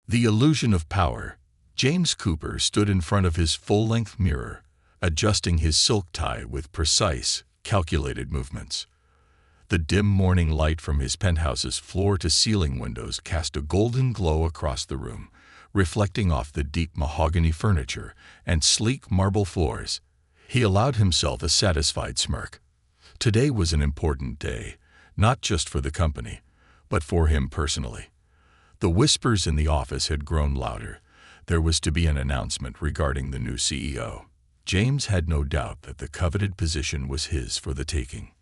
The illusion of power. James Cooper stood in front of his full-length mirror, adjusting his silk tie with precise, calculated movements. The dim morning light from his penthouse's floor-to-ceiling windows cast a golden glow across the room, reflecting off the deep mahogany furniture and sleek marble floors. He allowed himself a satisfied smirk. Today was an important day, not just for the company, but for him personally. The whispers in the office had grown louder. There was to be an announcement regarding the new CEO. James had no doubt that the coveted position was his for the taking.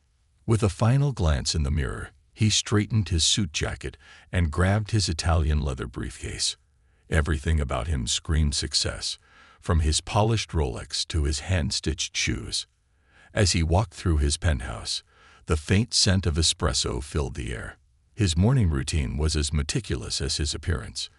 With a final glance in the mirror, he straightened his suit jacket and grabbed his Italian leather briefcase. Everything about him screamed success, from his polished Rolex to his hand-stitched shoes. As he walked through his penthouse, the faint scent of espresso filled the air. His morning routine was as meticulous as his appearance.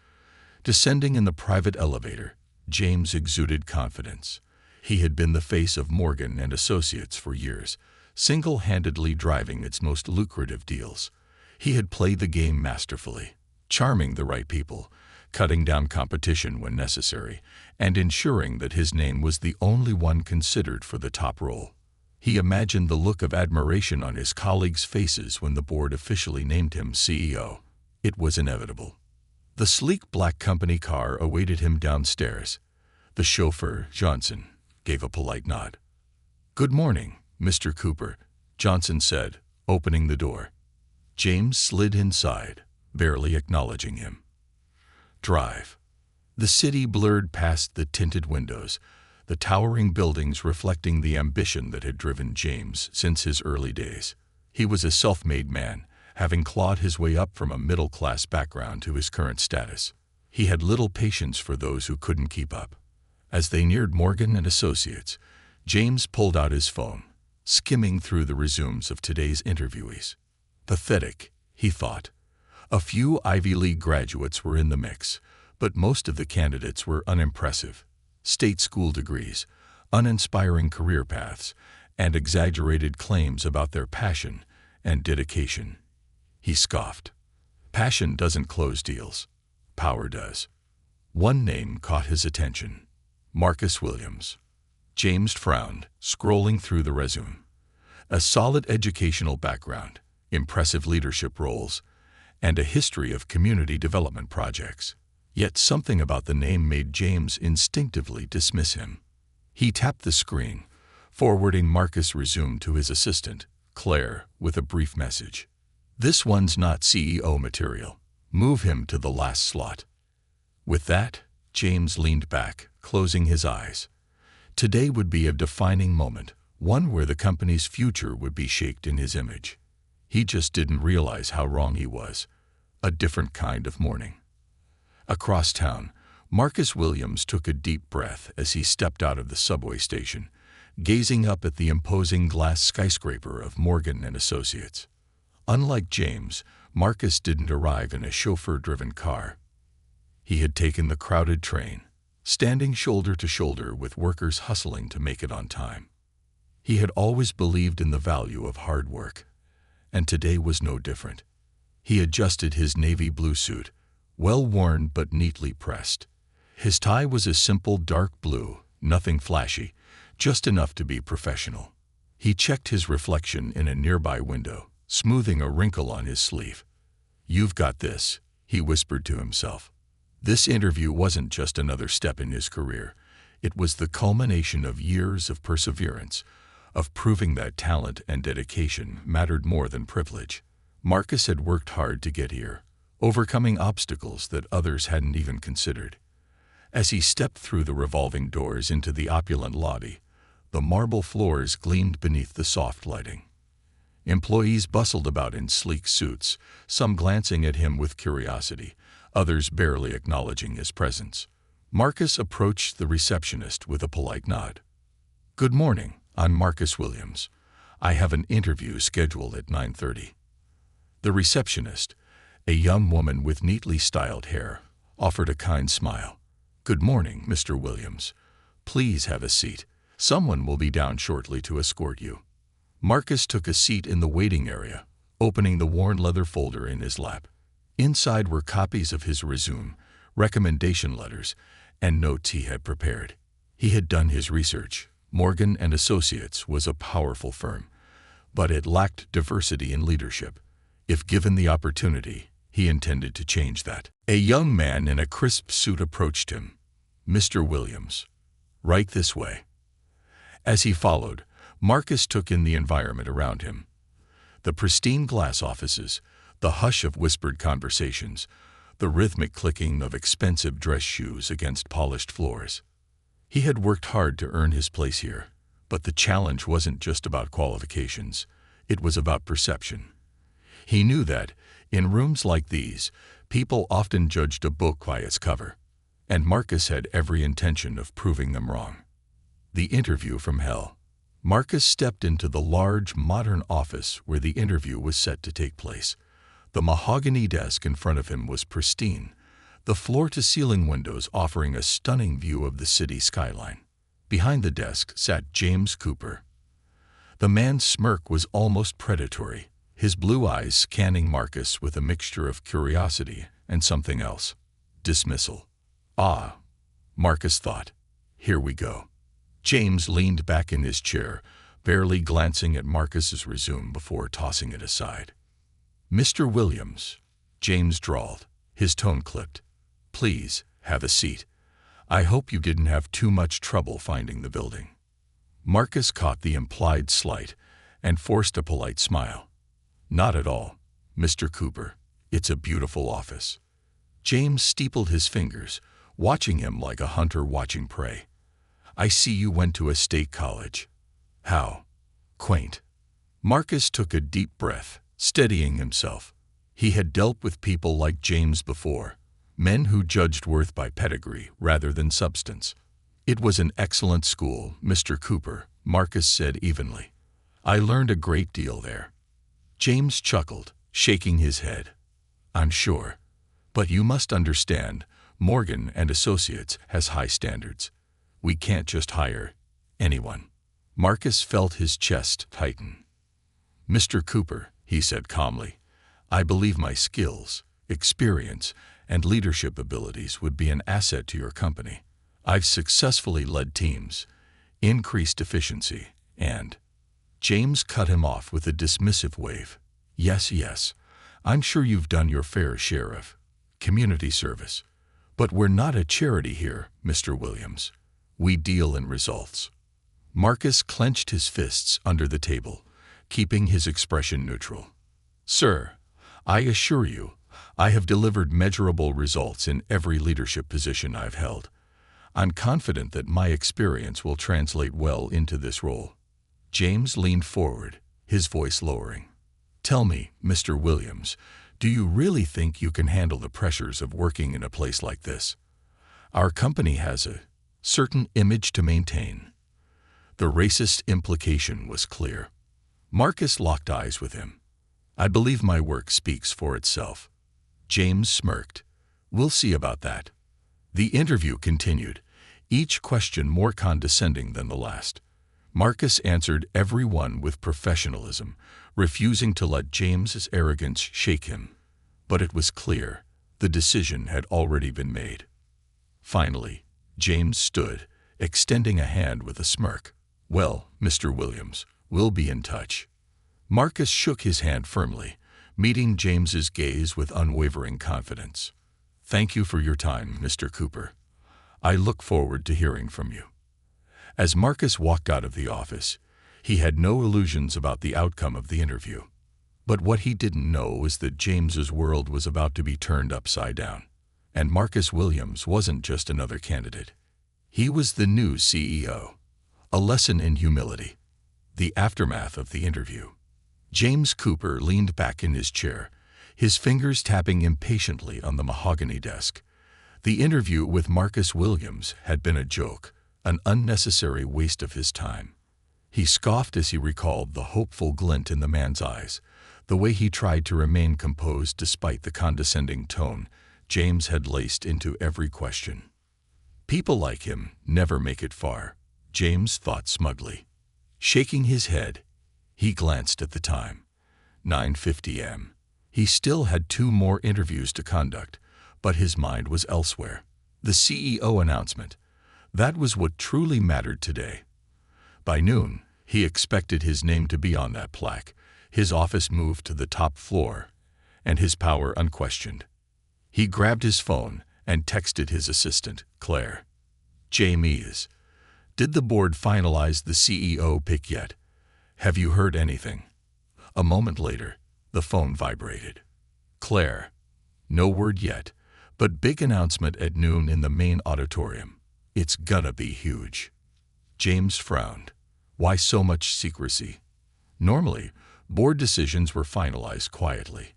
Descending in the private elevator, James exuded confidence. He had been the face of Morgan & Associates for years, single-handedly driving its most lucrative deals. He had played the game masterfully, charming the right people, cutting down competition when necessary, and ensuring that his name was the only one considered for the top role. He imagined the look of admiration on his colleagues' faces when the board officially named him CEO. It was inevitable. The sleek black company car awaited him downstairs. The chauffeur, Johnson, gave a polite nod. "Good morning, Mr. Cooper," Johnson said, opening the door. James slid inside, barely acknowledging him. Drive. The city blurred past the tinted windows, the towering buildings reflecting the ambition that had driven James since his early days. He was a self-made man, having clawed his way up from a middle-class background to his current status. He had little patience for those who couldn't keep up. As they neared Morgan & Associates, James pulled out his phone, skimming through the resumes of today's interviewees. Pathetic, he thought. A few Ivy League graduates were in the mix, but most of the candidates were unimpressive. State school degrees, uninspiring career paths, and exaggerated claims about their passion and dedication. He scoffed. Passion doesn't close deals. Power does. One name caught his attention. Marcus Williams. James frowned, scrolling through the resume. A solid educational background, impressive leadership roles, and a history of community development projects. Yet something about the name made James instinctively dismiss him. He tapped the screen, forwarding Marcus' resume to his assistant, Claire, with a brief message. "This one's not CEO material. Move him to the last slot." With that, James leaned back, closing his eyes. Today would be a defining moment, one where the company's future would be shaped in his image. He just didn't realize how wrong he was. A different kind of morning. Across town, Marcus Williams took a deep breath as he stepped out of the subway station, gazing up at the imposing glass skyscraper of Morgan & Associates. Unlike James, Marcus didn't arrive in a chauffeur-driven car. He had taken the crowded train, standing shoulder to shoulder with workers hustling to make it on time. He had always believed in the value of hard work, and today was no different. He adjusted his navy blue suit, well-worn but neatly pressed. His tie was a simple dark blue, nothing flashy, just enough to be professional. He checked his reflection in a nearby window, smoothing a wrinkle on his sleeve. "You've got this," he whispered to himself. This interview wasn't just another step in his career. It was the culmination of years of perseverance, of proving that talent and dedication mattered more than privilege. Marcus had worked hard to get here, overcoming obstacles that others hadn't even considered. As he stepped through the revolving doors into the opulent lobby, the marble floors gleamed beneath the soft lighting. Employees bustled about in sleek suits, some glancing at him with curiosity, others barely acknowledging his presence. Marcus approached the receptionist with a polite nod. "Good morning, I'm Marcus Williams. I have an interview scheduled at 9:30. The receptionist, a young woman with neatly styled hair, offered a kind smile. "Good morning, Mr. Williams. Please have a seat. Someone will be down shortly to escort you." Marcus took a seat in the waiting area, opening the worn leather folder in his lap. Inside were copies of his resume, recommendation letters, and notes he had prepared. He had done his research. Morgan and Associates was a powerful firm, but it lacked diversity in leadership. If given the opportunity, he intended to change that. A young man in a crisp suit approached him. "Mr. Williams, right this way." As he followed, Marcus took in the environment around him. The pristine glass offices, the hush of whispered conversations, the rhythmic clicking of expensive dress shoes against polished floors. He had worked hard to earn his place here, but the challenge wasn't just about qualifications, it was about perception. He knew that, in rooms like these, people often judged a book by its cover, and Marcus had every intention of proving them wrong. The interview from hell. Marcus stepped into the large, modern office where the interview was set to take place. The mahogany desk in front of him was pristine, the floor-to-ceiling windows offering a stunning view of the city skyline. Behind the desk sat James Cooper. The man's smirk was almost predatory, his blue eyes scanning Marcus with a mixture of curiosity and something else. Dismissal. Ah, Marcus thought. Here we go. James leaned back in his chair, barely glancing at Marcus's resume before tossing it aside. "Mr. Williams," James drawled, his tone clipped. "Please, have a seat. I hope you didn't have too much trouble finding the building." Marcus caught the implied slight and forced a polite smile. "Not at all, Mr. Cooper. It's a beautiful office." James steepled his fingers, watching him like a hunter watching prey. "I see you went to a state college. How quaint." Marcus took a deep breath, steadying himself. He had dealt with people like James before, men who judged worth by pedigree rather than substance. "It was an excellent school, Mr. Cooper," Marcus said evenly. "I learned a great deal there." James chuckled, shaking his head. "I'm sure. But you must understand, Morgan and Associates has high standards. We can't just hire anyone." Marcus felt his chest tighten. "Mr. Cooper," he said calmly, "I believe my skills, experience, and leadership abilities would be an asset to your company. I've successfully led teams, increased efficiency, and—" James cut him off with a dismissive wave. Yes, I'm sure you've done your fair share of community service. But we're not a charity here, Mr. Williams. We deal in results." Marcus clenched his fists under the table, keeping his expression neutral. "Sir, I assure you, I have delivered measurable results in every leadership position I've held. I'm confident that my experience will translate well into this role." James leaned forward, his voice lowering. "Tell me, Mr. Williams, do you really think you can handle the pressures of working in a place like this? Our company has a certain image to maintain." The racist implication was clear. Marcus locked eyes with him. "I believe my work speaks for itself." James smirked. "We'll see about that." The interview continued, each question more condescending than the last. Marcus answered every one with professionalism, refusing to let James's arrogance shake him. But it was clear, the decision had already been made. Finally, James stood, extending a hand with a smirk. "Well, Mr. Williams, we'll be in touch." Marcus shook his hand firmly, meeting James's gaze with unwavering confidence. "Thank you for your time, Mr. Cooper. I look forward to hearing from you." As Marcus walked out of the office, he had no illusions about the outcome of the interview. But what he didn't know was that James's world was about to be turned upside down. And Marcus Williams wasn't just another candidate. He was the new CEO. A lesson in humility. The aftermath of the interview. James Cooper leaned back in his chair, his fingers tapping impatiently on the mahogany desk. The interview with Marcus Williams had been a joke, an unnecessary waste of his time. He scoffed as he recalled the hopeful glint in the man's eyes, the way he tried to remain composed despite the condescending tone James had laced into every question. People like him never make it far, James thought smugly. Shaking his head, he glanced at the time. 9:50 a.m. He still had 2 more interviews to conduct, But his mind was elsewhere. The CEO announcement. That was what truly mattered today. By noon, he expected his name to be on that plaque, his office moved to the top floor, and his power unquestioned. He grabbed his phone and texted his assistant, Claire. James, did the board finalize the CEO pick yet? Have you heard anything? A moment later, the phone vibrated. Claire. No word yet, but big announcement at noon in the main auditorium. It's gonna be huge. James frowned. Why so much secrecy? Normally, board decisions were finalized quietly,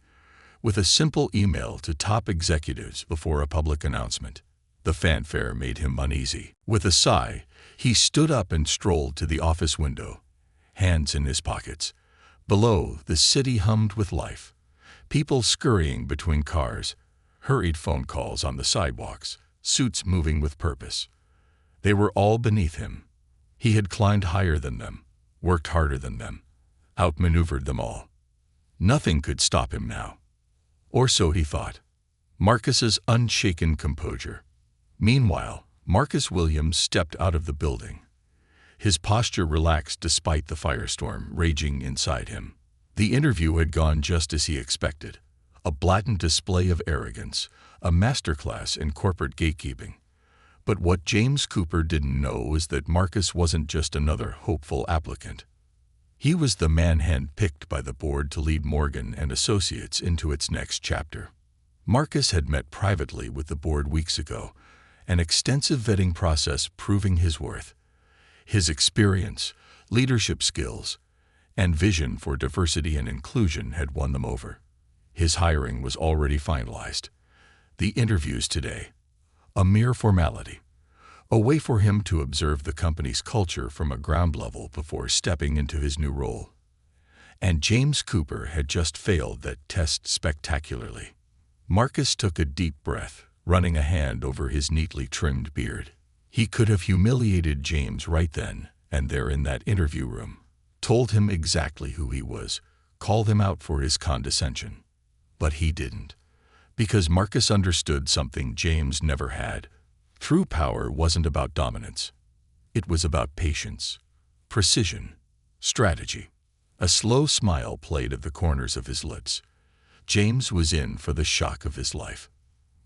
with a simple email to top executives before a public announcement. The fanfare made him uneasy. With a sigh, he stood up and strolled to the office window, hands in his pockets. Below, the city hummed with life. People scurrying between cars, hurried phone calls on the sidewalks, suits moving with purpose. They were all beneath him. He had climbed higher than them, worked harder than them, outmaneuvered them all. Nothing could stop him now. Or so he thought. Marcus's unshaken composure. Meanwhile, Marcus Williams stepped out of the building. His posture relaxed despite the firestorm raging inside him. The interview had gone just as he expected. A blatant display of arrogance, a masterclass in corporate gatekeeping. But what James Cooper didn't know was that Marcus wasn't just another hopeful applicant. He was the man handpicked by the board to lead Morgan and Associates into its next chapter. Marcus had met privately with the board weeks ago, an extensive vetting process proving his worth. His experience, leadership skills, and vision for diversity and inclusion had won them over. His hiring was already finalized. The interviews today, a mere formality, a way for him to observe the company's culture from a ground level before stepping into his new role. And James Cooper had just failed that test spectacularly. Marcus took a deep breath, running a hand over his neatly trimmed beard. He could have humiliated James right then and there in that interview room, told him exactly who he was, called him out for his condescension. But he didn't, because Marcus understood something James never had. True power wasn't about dominance. It was about patience, precision, strategy. A slow smile played at the corners of his lips. James was in for the shock of his life.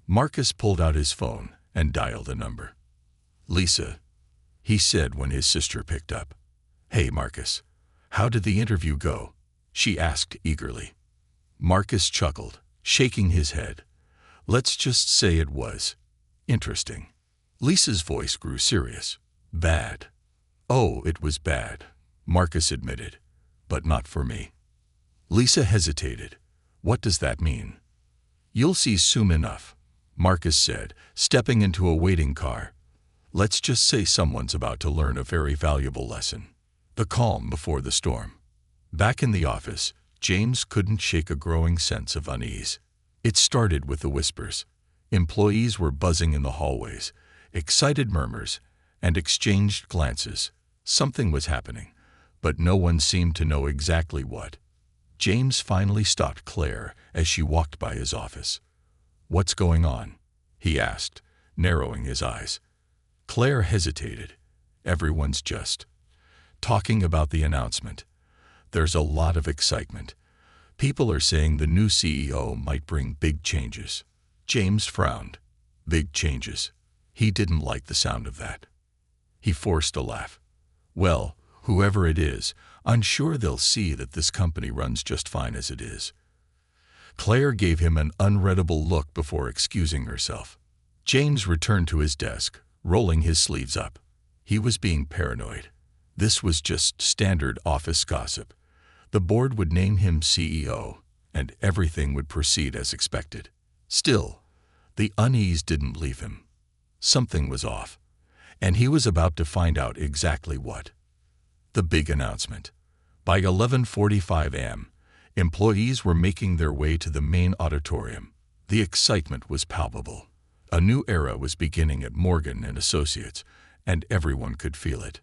Marcus pulled out his phone and dialed a number. Lisa, he said when his sister picked up. Hey, Marcus, how did the interview go? She asked eagerly. Marcus chuckled, shaking his head. Let's just say it was interesting. Lisa's voice grew serious. Bad. Oh, it was bad, Marcus admitted, but not for me. Lisa hesitated. What does that mean? You'll see soon enough, Marcus said, stepping into a waiting car. Let's just say someone's about to learn a very valuable lesson. The calm before the storm. Back in the office, James couldn't shake a growing sense of unease. It started with the whispers. Employees were buzzing in the hallways, excited murmurs, and exchanged glances. Something was happening, but no one seemed to know exactly what. James finally stopped Claire as she walked by his office. What's going on? He asked, narrowing his eyes. Claire hesitated. Everyone's just talking about the announcement. There's a lot of excitement. People are saying the new CEO might bring big changes. James frowned. Big changes. He didn't like the sound of that. He forced a laugh. Well, whoever it is, I'm sure they'll see that this company runs just fine as it is. Claire gave him an unreadable look before excusing herself. James returned to his desk, rolling his sleeves up. He was being paranoid. This was just standard office gossip. The board would name him CEO, and everything would proceed as expected. Still, the unease didn't leave him. Something was off, and he was about to find out exactly what. The big announcement. By 11:45 a.m., employees were making their way to the main auditorium. The excitement was palpable. A new era was beginning at Morgan and Associates, and everyone could feel it.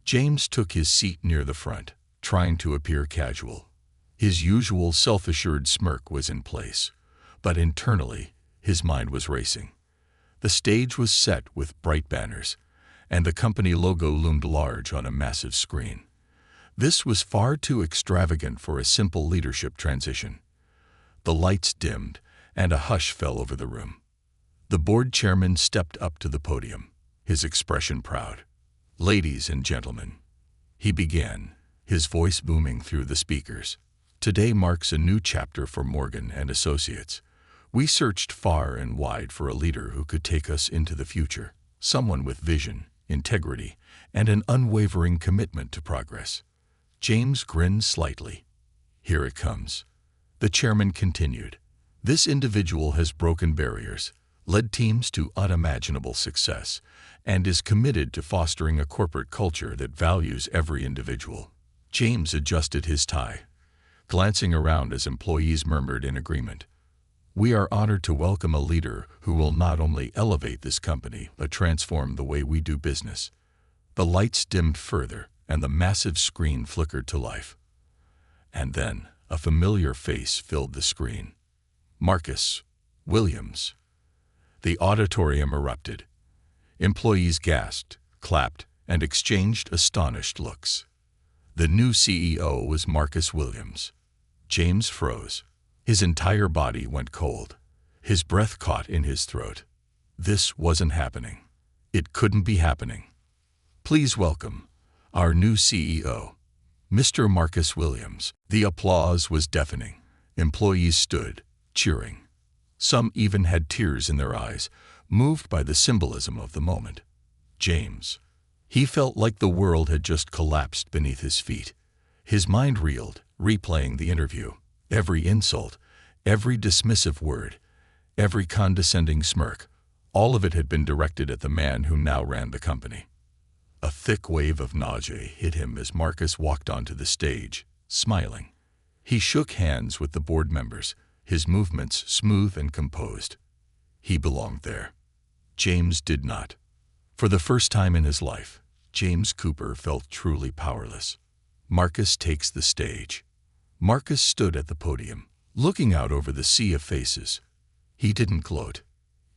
James took his seat near the front, trying to appear casual. His usual self-assured smirk was in place, but internally, His mind was racing. The stage was set with bright banners, and the company logo loomed large on a massive screen. This was far too extravagant for a simple leadership transition. The lights dimmed, and a hush fell over the room. The board chairman stepped up to the podium, his expression proud. "Ladies and gentlemen," he began, his voice booming through the speakers. "Today marks a new chapter for Morgan and Associates. We searched far and wide for a leader who could take us into the future, someone with vision, integrity, and an unwavering commitment to progress." James grinned slightly. "Here it comes." The chairman continued. "This individual has broken barriers, led teams to unimaginable success, and is committed to fostering a corporate culture that values every individual." James adjusted his tie, glancing around as employees murmured in agreement. "We are honored to welcome a leader who will not only elevate this company but transform the way we do business." The lights dimmed further, and the massive screen flickered to life. And then a familiar face filled the screen. Marcus Williams. The auditorium erupted. Employees gasped, clapped, and exchanged astonished looks. The new CEO was Marcus Williams. James froze. His entire body went cold. His breath caught in his throat. This wasn't happening. It couldn't be happening. "Please welcome our new CEO, Mr. Marcus Williams." The applause was deafening. Employees stood, cheering. Some even had tears in their eyes, moved by the symbolism of the moment. James. He felt like the world had just collapsed beneath his feet. His mind reeled, replaying the interview. Every insult, every dismissive word, every condescending smirk, all of it had been directed at the man who now ran the company. A thick wave of nausea hit him as Marcus walked onto the stage, smiling. He shook hands with the board members, his movements smooth and composed. He belonged there. James did not. For the first time in his life, James Cooper felt truly powerless. Marcus takes the stage. Marcus stood at the podium, looking out over the sea of faces. He didn't gloat.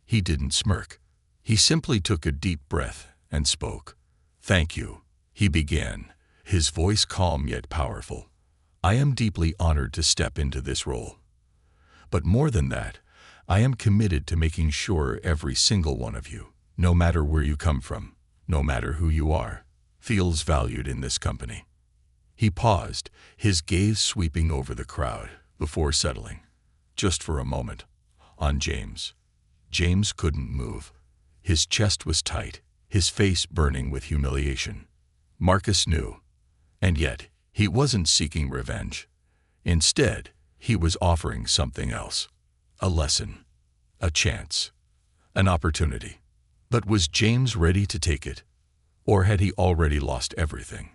He didn't smirk. He simply took a deep breath and spoke. "Thank you," he began, his voice calm yet powerful. "I am deeply honored to step into this role. But more than that, I am committed to making sure every single one of you, no matter where you come from, no matter who you are, feels valued in this company." He paused, his gaze sweeping over the crowd, before settling, just for a moment, on James. James couldn't move. His chest was tight, his face burning with humiliation. Marcus knew. And yet, he wasn't seeking revenge. Instead, he was offering something else. A lesson. A chance. An opportunity. But was James ready to take it? Or had he already lost everything?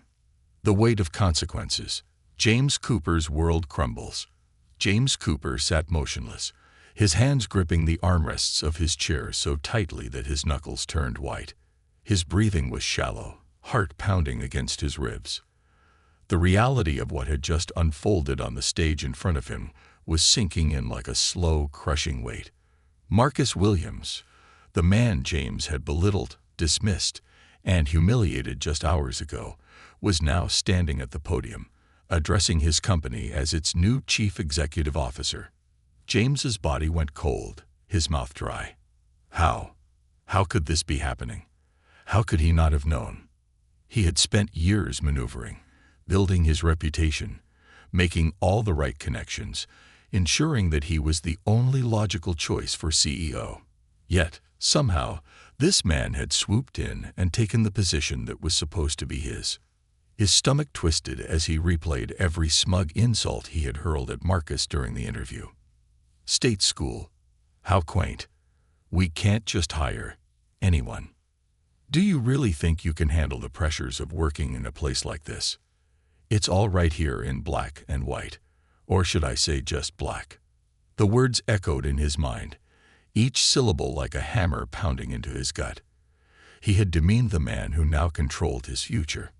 The weight of consequences. James Cooper's world crumbles. James Cooper sat motionless, his hands gripping the armrests of his chair so tightly that his knuckles turned white. His breathing was shallow, heart pounding against his ribs. The reality of what had just unfolded on the stage in front of him was sinking in like a slow, crushing weight. Marcus Williams, the man James had belittled, dismissed, and humiliated just hours ago, was now standing at the podium, addressing his company as its new chief executive officer. James's body went cold, his mouth dry. How? How could this be happening? How could he not have known? He had spent years maneuvering, building his reputation, making all the right connections, ensuring that he was the only logical choice for CEO. Yet, somehow, this man had swooped in and taken the position that was supposed to be his. His stomach twisted as he replayed every smug insult he had hurled at Marcus during the interview. State school. How quaint. We can't just hire anyone. Do you really think you can handle the pressures of working in a place like this? It's all right here in black and white, or should I say just black? The words echoed in his mind, each syllable like a hammer pounding into his gut. He had demeaned the man who now controlled his future.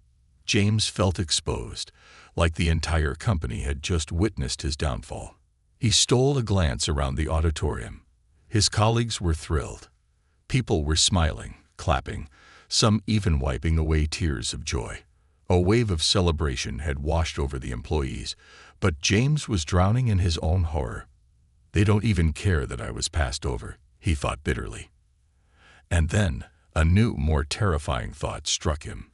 James felt exposed, like the entire company had just witnessed his downfall. He stole a glance around the auditorium, His colleagues were thrilled. People were smiling, clapping, some even wiping away tears of joy. A wave of celebration had washed over the employees, but James was drowning in his own horror. They don't even care that I was passed over, he thought bitterly. And then, a new, more terrifying thought struck him.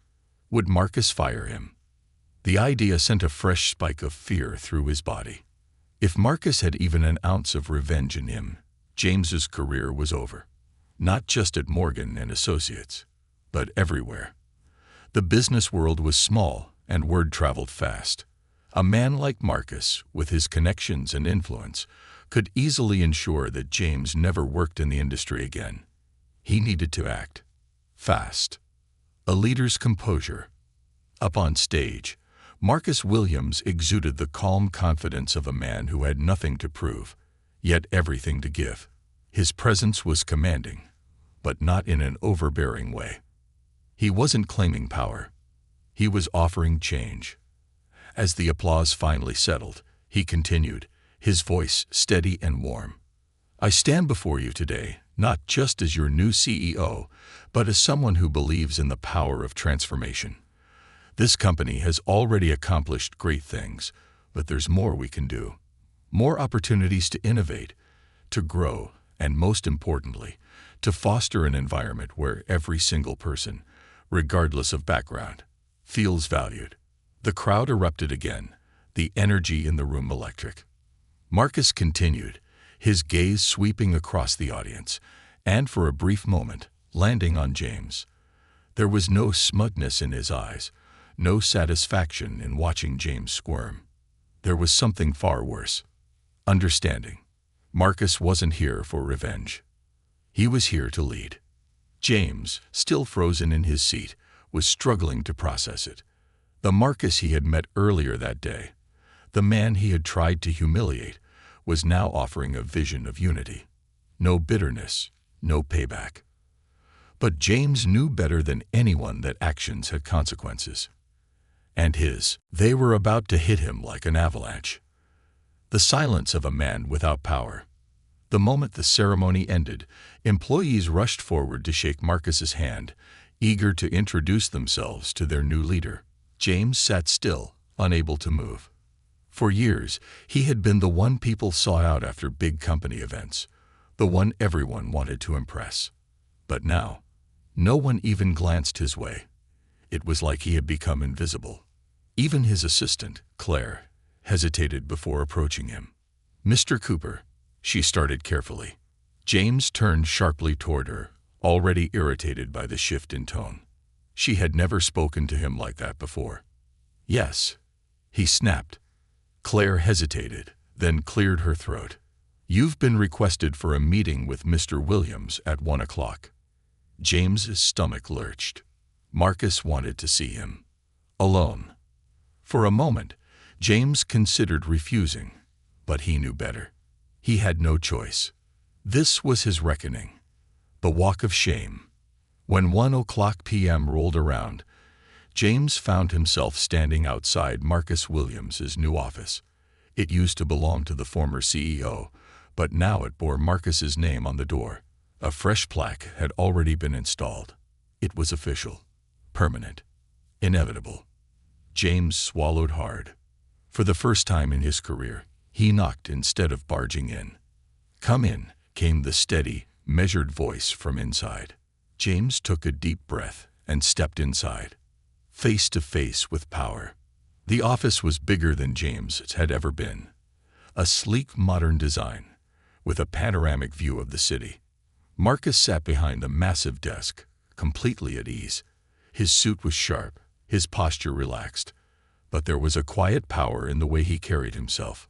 Would Marcus fire him? The idea sent a fresh spike of fear through his body. If Marcus had even an ounce of revenge in him, James's career was over. Not just at Morgan and Associates, but everywhere. The business world was small and word traveled fast. A man like Marcus, with his connections and influence, could easily ensure that James never worked in the industry again. He needed to act fast. A leader's composure. Up on stage, Marcus Williams exuded the calm confidence of a man who had nothing to prove, yet everything to give. His presence was commanding, but not in an overbearing way. He wasn't claiming power. He was offering change. As the applause finally settled, he continued, his voice steady and warm. I stand before you today, not just as your new CEO, but as someone who believes in the power of transformation. This company has already accomplished great things, but there's more we can do. More opportunities to innovate, to grow, and most importantly, to foster an environment where every single person, regardless of background, feels valued. The crowd erupted again, the energy in the room electric. Marcus continued, his gaze sweeping across the audience, and for a brief moment, landing on James. There was no smugness in his eyes, no satisfaction in watching James squirm. There was something far worse. Understanding. Marcus wasn't here for revenge. He was here to lead. James, still frozen in his seat, was struggling to process it. The Marcus he had met earlier that day, the man he had tried to humiliate, was now offering a vision of unity. No bitterness, no payback. But James knew better than anyone that actions had consequences. And they were about to hit him like an avalanche. The silence of a man without power. The moment the ceremony ended, employees rushed forward to shake Marcus's hand, eager to introduce themselves to their new leader. James sat still, unable to move. For years, he had been the one people sought out after big company events, the one everyone wanted to impress. But now, no one even glanced his way. It was like he had become invisible. Even his assistant, Claire, hesitated before approaching him. Mr. Cooper, she started carefully. James turned sharply toward her, already irritated by the shift in tone. She had never spoken to him like that before. Yes, he snapped. Claire hesitated, then cleared her throat. You've been requested for a meeting with Mr. Williams at 1 o'clock. James's stomach lurched. Marcus wanted to see him. Alone. For a moment, James considered refusing, but he knew better. He had no choice. This was his reckoning. The walk of shame. When 1 o'clock p.m. rolled around, James found himself standing outside Marcus Williams's new office. It used to belong to the former CEO, but now it bore Marcus's name on the door. A fresh plaque had already been installed. It was official, permanent, inevitable. James swallowed hard. For the first time in his career, he knocked instead of barging in. Come in, came the steady, measured voice from inside. James took a deep breath and stepped inside, face to face with power. The office was bigger than James had ever been. A sleek, modern design, with a panoramic view of the city. Marcus sat behind the massive desk, completely at ease. His suit was sharp, his posture relaxed, but there was a quiet power in the way he carried himself.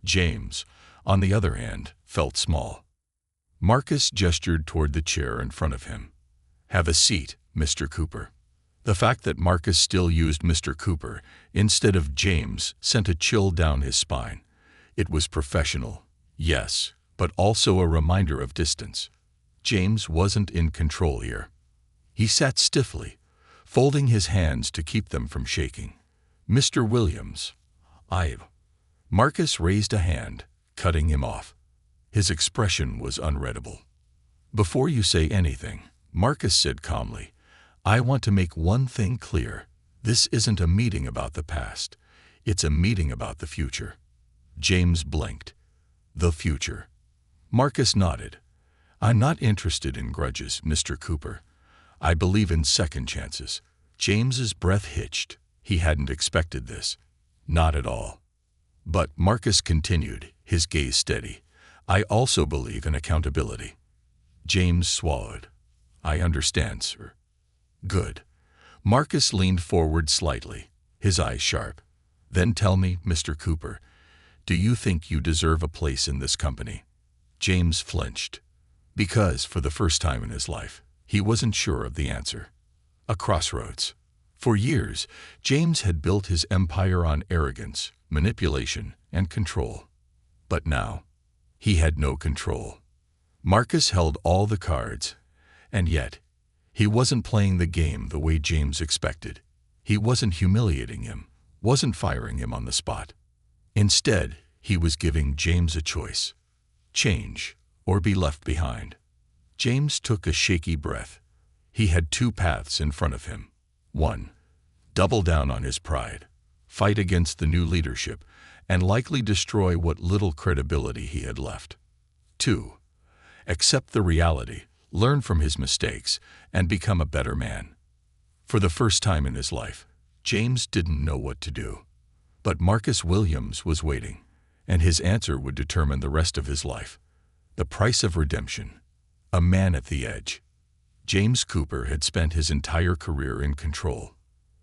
James, on the other hand, felt small. Marcus gestured toward the chair in front of him. Have a seat, Mr. Cooper. The fact that Marcus still used Mr. Cooper instead of James sent a chill down his spine. It was professional, yes, but also a reminder of distance. James wasn't in control here. He sat stiffly, folding his hands to keep them from shaking. Mr. Williams, Marcus raised a hand, cutting him off. His expression was unreadable. "Before you say anything," Marcus said calmly, "I want to make one thing clear. This isn't a meeting about the past. It's a meeting about the future." James blinked. "The future?" Marcus nodded. "I'm not interested in grudges, Mr. Cooper. I believe in second chances." James's breath hitched. He hadn't expected this. Not at all. "But," Marcus continued, his gaze steady, "I also believe in accountability." James swallowed. "I understand, sir." "Good." Marcus leaned forward slightly, his eyes sharp. "Then tell me, Mr. Cooper, do you think you deserve a place in this company?" James flinched. Because, for the first time in his life, he wasn't sure of the answer. A crossroads. For years, James had built his empire on arrogance, manipulation, and control. But now, he had no control. Marcus held all the cards, and yet, he wasn't playing the game the way James expected. He wasn't humiliating him, wasn't firing him on the spot. Instead, he was giving James a choice: change or be left behind. James took a shaky breath. He had two paths in front of him. One, double down on his pride, fight against the new leadership, and likely destroy what little credibility he had left. Two, accept the reality, learn from his mistakes, and become a better man. For the first time in his life, James didn't know what to do. But Marcus Williams was waiting, and his answer would determine the rest of his life. The price of redemption. A man at the edge. James Cooper had spent his entire career in control.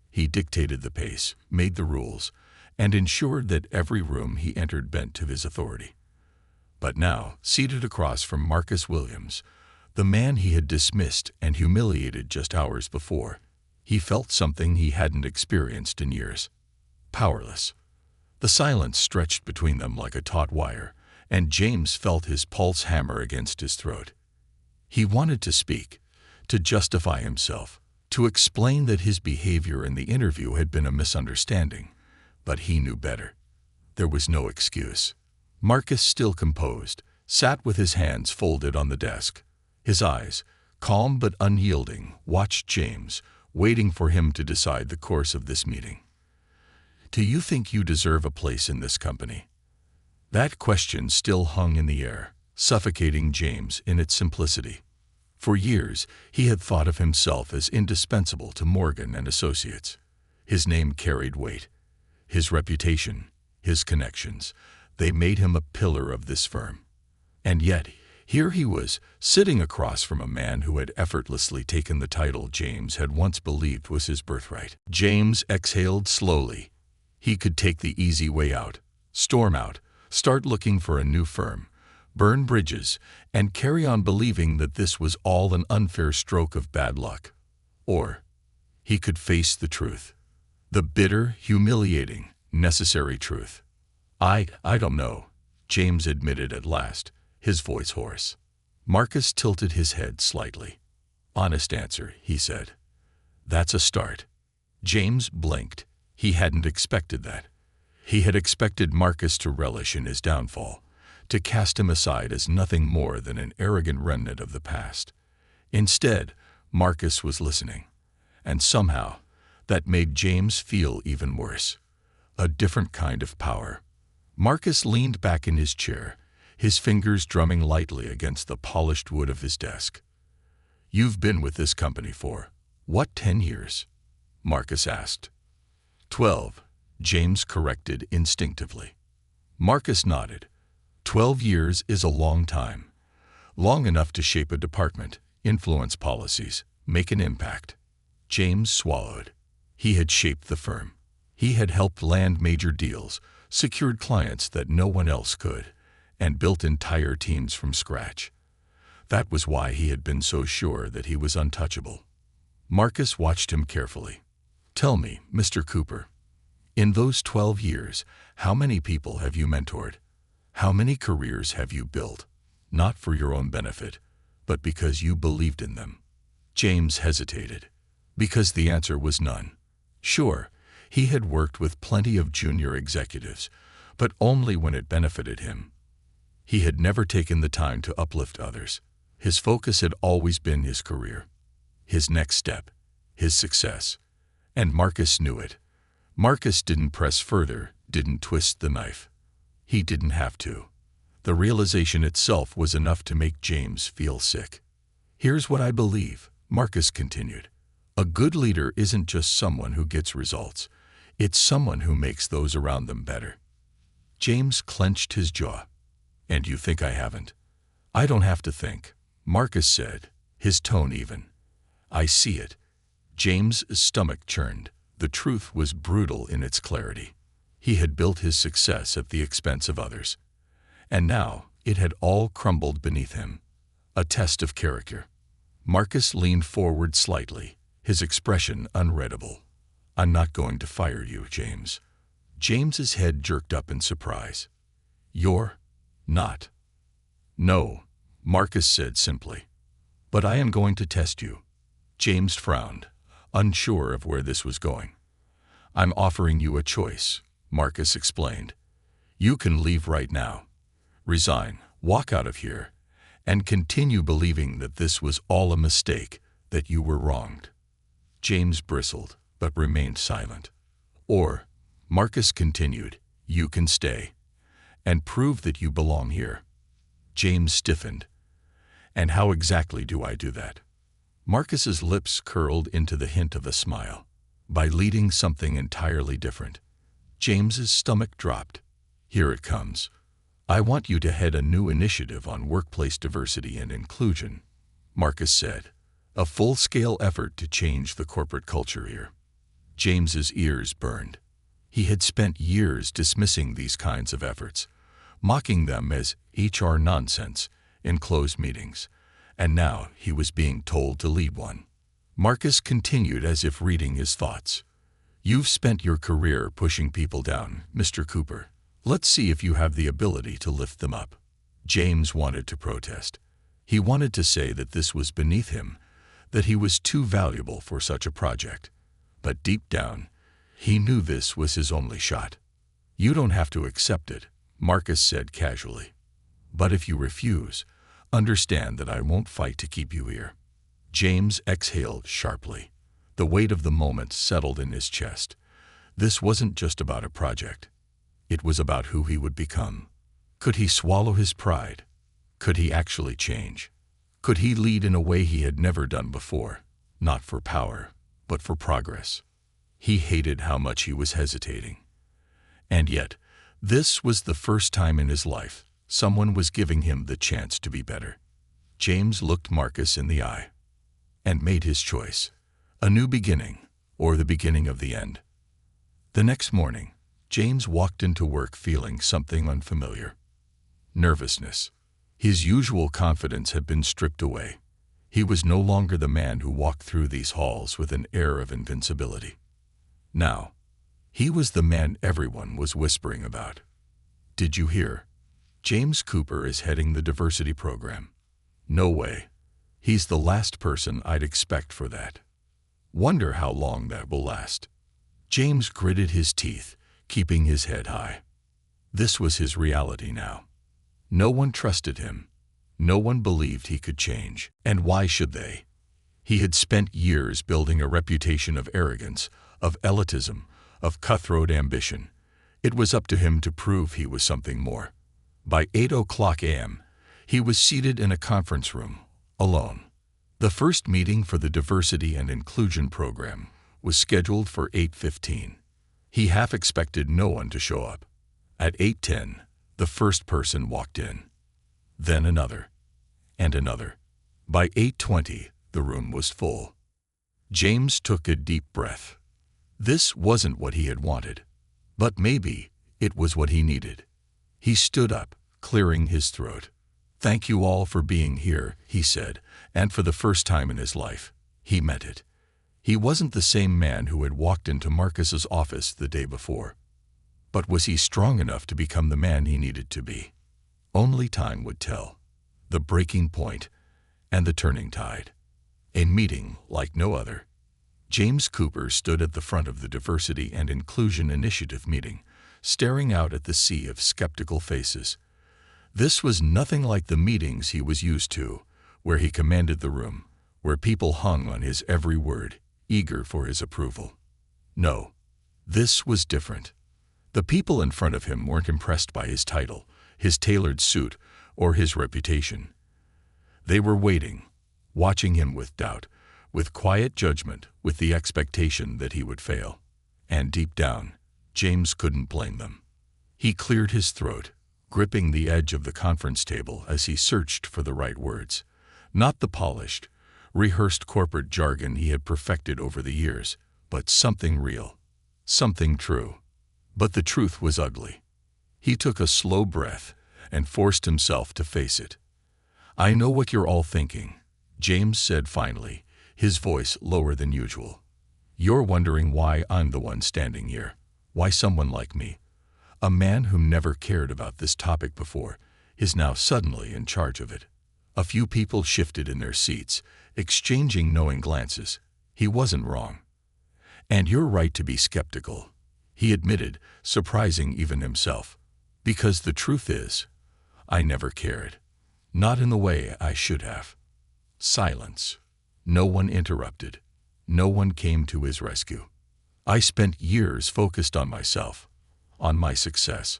He dictated the pace, made the rules, and ensured that every room he entered bent to his authority. But now, seated across from Marcus Williams, the man he had dismissed and humiliated just hours before, he felt something he hadn't experienced in years. Powerless. The silence stretched between them like a taut wire, and James felt his pulse hammer against his throat. He wanted to speak, to justify himself, to explain that his behavior in the interview had been a misunderstanding, but he knew better. There was no excuse. Marcus, still composed, sat with his hands folded on the desk. His eyes, calm but unyielding, watched James, waiting for him to decide the course of this meeting. "Do you think you deserve a place in this company?" That question still hung in the air, suffocating James in its simplicity. For years, he had thought of himself as indispensable to Morgan and Associates. His name carried weight. His reputation, his connections, they made him a pillar of this firm. And yet, here he was, sitting across from a man who had effortlessly taken the title James had once believed was his birthright. James exhaled slowly. He could take the easy way out, storm out, start looking for a new firm, burn bridges, and carry on believing that this was all an unfair stroke of bad luck. Or he could face the truth. The bitter, humiliating, necessary truth. I don't know," James admitted at last, his voice hoarse. Marcus tilted his head slightly. "Honest answer," he said. "That's a start." James blinked. He hadn't expected that. He had expected Marcus to relish in his downfall, to cast him aside as nothing more than an arrogant remnant of the past. Instead, Marcus was listening. And somehow, that made James feel even worse. A different kind of power. Marcus leaned back in his chair, his fingers drumming lightly against the polished wood of his desk. "You've been with this company for, what, 10 years?" Marcus asked. 12, James corrected instinctively. Marcus nodded. 12 years is a long time. Long enough to shape a department, influence policies, make an impact. James swallowed. He had shaped the firm. He had helped land major deals, secured clients that no one else could, and built entire teams from scratch. That was why he had been so sure that he was untouchable. Marcus watched him carefully. "Tell me, Mr. Cooper, in those 12 years, how many people have you mentored? How many careers have you built? Not for your own benefit, but because you believed in them." James hesitated. Because the answer was none. Sure, he had worked with plenty of junior executives, but only when it benefited him. He had never taken the time to uplift others. His focus had always been his career, his next step, his success. And Marcus knew it. Marcus didn't press further, didn't twist the knife. He didn't have to. The realization itself was enough to make James feel sick. Here's what I believe, Marcus continued. A good leader isn't just someone who gets results. It's someone who makes those around them better. James clenched his jaw. And you think I haven't? I don't have to think, Marcus said, his tone even. I see it. James' stomach churned. The truth was brutal in its clarity. He had built his success at the expense of others. And now it had all crumbled beneath him. A test of character. Marcus leaned forward slightly, his expression unreadable. I'm not going to fire you, James. James's head jerked up in surprise. You're not. No, Marcus said simply. But I am going to test you. James frowned, unsure of where this was going. I'm offering you a choice, Marcus explained. You can leave right now. Resign, walk out of here, and continue believing that this was all a mistake, that you were wronged. James bristled, but remained silent. Or, Marcus continued, you can stay, and prove that you belong here. James stiffened. And how exactly do I do that? Marcus's lips curled into the hint of a smile. By leading something entirely different. James's stomach dropped. Here it comes. I want you to head a new initiative on workplace diversity and inclusion, Marcus said. A full-scale effort to change the corporate culture here. James's ears burned. He had spent years dismissing these kinds of efforts, mocking them as HR nonsense in closed meetings, and now he was being told to lead one. Marcus continued as if reading his thoughts. You've spent your career pushing people down, Mr. Cooper. Let's see if you have the ability to lift them up. James wanted to protest. He wanted to say that this was beneath him, that he was too valuable for such a project. But deep down, he knew this was his only shot. You don't have to accept it, Marcus said casually. But if you refuse, understand that I won't fight to keep you here. James exhaled sharply. The weight of the moment settled in his chest. This wasn't just about a project. It was about who he would become. Could he swallow his pride? Could he actually change? Could he lead in a way he had never done before? Not for power, but for progress. He hated how much he was hesitating. And yet, this was the first time in his life someone was giving him the chance to be better. James looked Marcus in the eye and made his choice. A new beginning, or the beginning of the end. The next morning, James walked into work feeling something unfamiliar. Nervousness. His usual confidence had been stripped away. He was no longer the man who walked through these halls with an air of invincibility. Now, he was the man everyone was whispering about. Did you hear? James Cooper is heading the diversity program. No way. He's the last person I'd expect for that. Wonder how long that will last. James gritted his teeth, keeping his head high. This was his reality now. No one trusted him. No one believed he could change. And why should they? He had spent years building a reputation of arrogance, of elitism, of cutthroat ambition. It was up to him to prove he was something more. By 8:00 a.m., he was seated in a conference room, alone. The first meeting for the Diversity and Inclusion program was scheduled for 8:15. He half expected no one to show up. At 8:10, the first person walked in. Then another. And another. By 8:20, the room was full. James took a deep breath. This wasn't what he had wanted. But maybe it was what he needed. He stood up, clearing his throat. Thank you all for being here, he said, and for the first time in his life, he meant it. He wasn't the same man who had walked into Marcus's office the day before. But was he strong enough to become the man he needed to be? Only time would tell. The breaking point and the turning tide. A meeting like no other. James Cooper stood at the front of the Diversity and Inclusion Initiative meeting, staring out at the sea of skeptical faces. This was nothing like the meetings he was used to, where he commanded the room, where people hung on his every word, eager for his approval. No, this was different. The people in front of him weren't impressed by his title, his tailored suit, or his reputation. They were waiting, watching him with doubt, with quiet judgment, with the expectation that he would fail. And deep down, James couldn't blame them. He cleared his throat, gripping the edge of the conference table as he searched for the right words. Not the polished, rehearsed corporate jargon he had perfected over the years, but something real, something true. But the truth was ugly. He took a slow breath and forced himself to face it. "I know what you're all thinking," James said finally, his voice lower than usual. "You're wondering why I'm the one standing here, why someone like me, a man who never cared about this topic before, is now suddenly in charge of it." A few people shifted in their seats, exchanging knowing glances. He wasn't wrong. "And you're right to be skeptical," he admitted, surprising even himself. "Because the truth is, I never cared. Not in the way I should have." Silence. No one interrupted. No one came to his rescue. "I spent years focused on myself, on my success,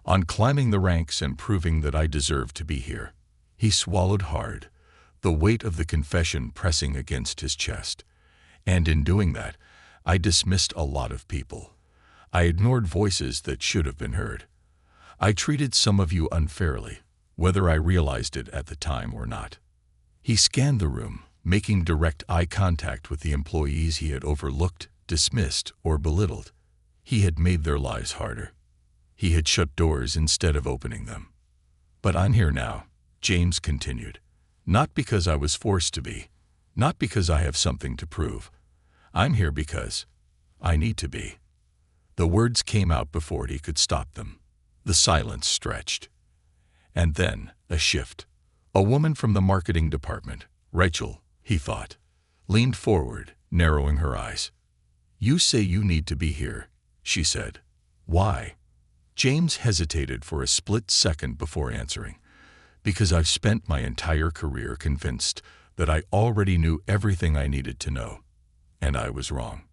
on climbing the ranks and proving that I deserved to be here." He swallowed hard, the weight of the confession pressing against his chest. "And in doing that, I dismissed a lot of people. I ignored voices that should have been heard. I treated some of you unfairly, whether I realized it at the time or not." He scanned the room, making direct eye contact with the employees he had overlooked, dismissed, or belittled. He had made their lives harder. He had shut doors instead of opening them. "But I'm here now," James continued. "Not because I was forced to be, not because I have something to prove. I'm here because I need to be." The words came out before he could stop them. The silence stretched. And then, a shift. A woman from the marketing department, Rachel, he thought, leaned forward, narrowing her eyes. "You say you need to be here," she said. "Why?" James hesitated for a split second before answering. "Because I've spent my entire career convinced that I already knew everything I needed to know. And I was wrong."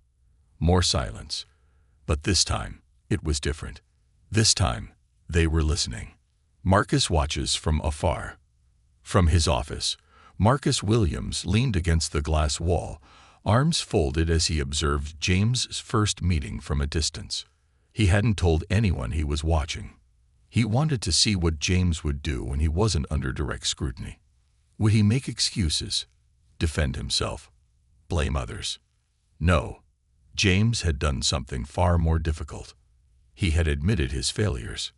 More silence. But this time, it was different. This time, they were listening. Marcus watches from afar. From his office, Marcus Williams leaned against the glass wall, arms folded as he observed James's first meeting from a distance. He hadn't told anyone he was watching. He wanted to see what James would do when he wasn't under direct scrutiny. Would he make excuses, defend himself, blame others? No. James had done something far more difficult. He had admitted his failures.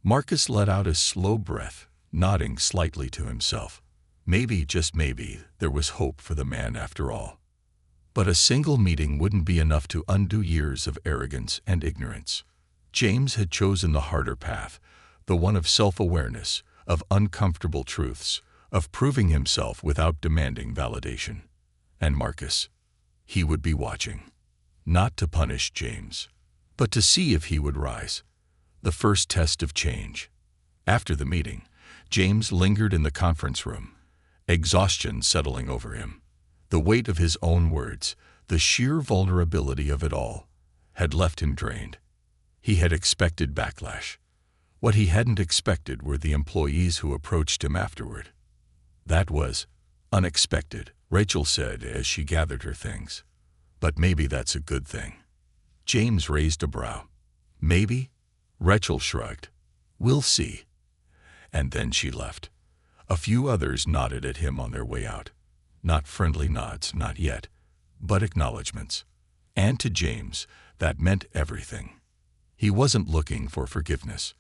Marcus let out a slow breath, nodding slightly to himself. Maybe, just maybe, there was hope for the man after all. But a single meeting wouldn't be enough to undo years of arrogance and ignorance. James had chosen the harder path, the one of self-awareness, of uncomfortable truths, of proving himself without demanding validation. And Marcus, he would be watching. Not to punish James, but to see if he would rise. The first test of change. After the meeting, James lingered in the conference room, exhaustion settling over him. The weight of his own words, the sheer vulnerability of it all, had left him drained. He had expected backlash. What he hadn't expected were the employees who approached him afterward. "That was unexpected," Rachel said as she gathered her things. "But maybe that's a good thing." James raised a brow. "Maybe?" Rachel shrugged. "We'll see." And then she left. A few others nodded at him on their way out. Not friendly nods, not yet, but acknowledgments. And to James, that meant everything. He wasn't looking for forgiveness.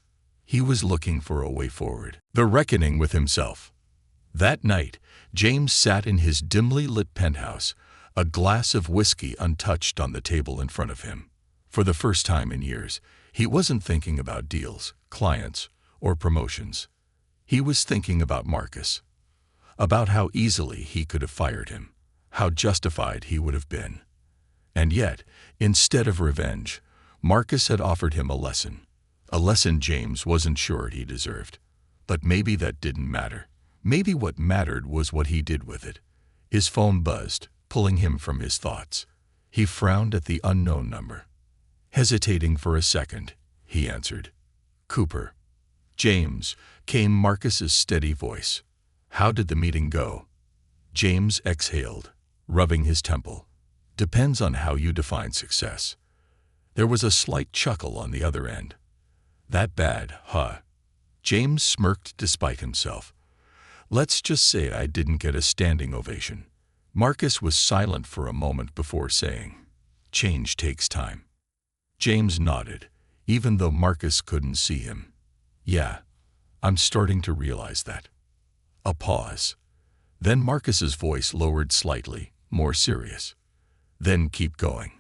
He was looking for a way forward. The reckoning with himself. That night, James sat in his dimly lit penthouse, a glass of whiskey untouched on the table in front of him. For the first time in years, he wasn't thinking about deals, clients, or promotions. He was thinking about Marcus, about how easily he could have fired him, how justified he would have been. And yet, instead of revenge, Marcus had offered him a lesson James wasn't sure he deserved. But maybe that didn't matter. Maybe what mattered was what he did with it. His phone buzzed, pulling him from his thoughts. He frowned at the unknown number. Hesitating for a second, he answered. "Cooper." "James," came Marcus's steady voice. "How did the meeting go?" James exhaled, rubbing his temple. "Depends on how you define success." There was a slight chuckle on the other end. "That bad, huh?" James smirked despite himself. "Let's just say I didn't get a standing ovation." Marcus was silent for a moment before saying, "Change takes time." James nodded, even though Marcus couldn't see him. "Yeah, I'm starting to realize that." A pause. Then Marcus's voice lowered slightly, more serious. "Then keep going."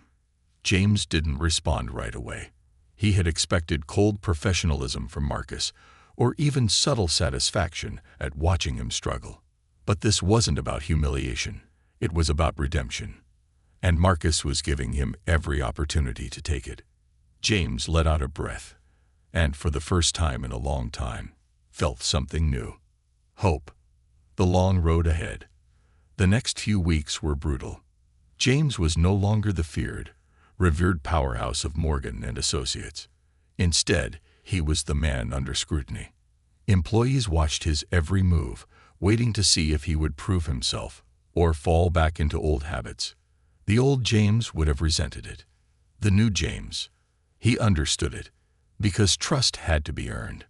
James didn't respond right away. He had expected cold professionalism from Marcus, or even subtle satisfaction at watching him struggle. But this wasn't about humiliation. It was about redemption. And Marcus was giving him every opportunity to take it. James let out a breath, and for the first time in a long time, felt something new. Hope. The long road ahead. The next few weeks were brutal. James was no longer the feared, revered powerhouse of Morgan and Associates. Instead, he was the man under scrutiny. Employees watched his every move, waiting to see if he would prove himself or fall back into old habits. The old James would have resented it. The new James, he understood it, because trust had to be earned.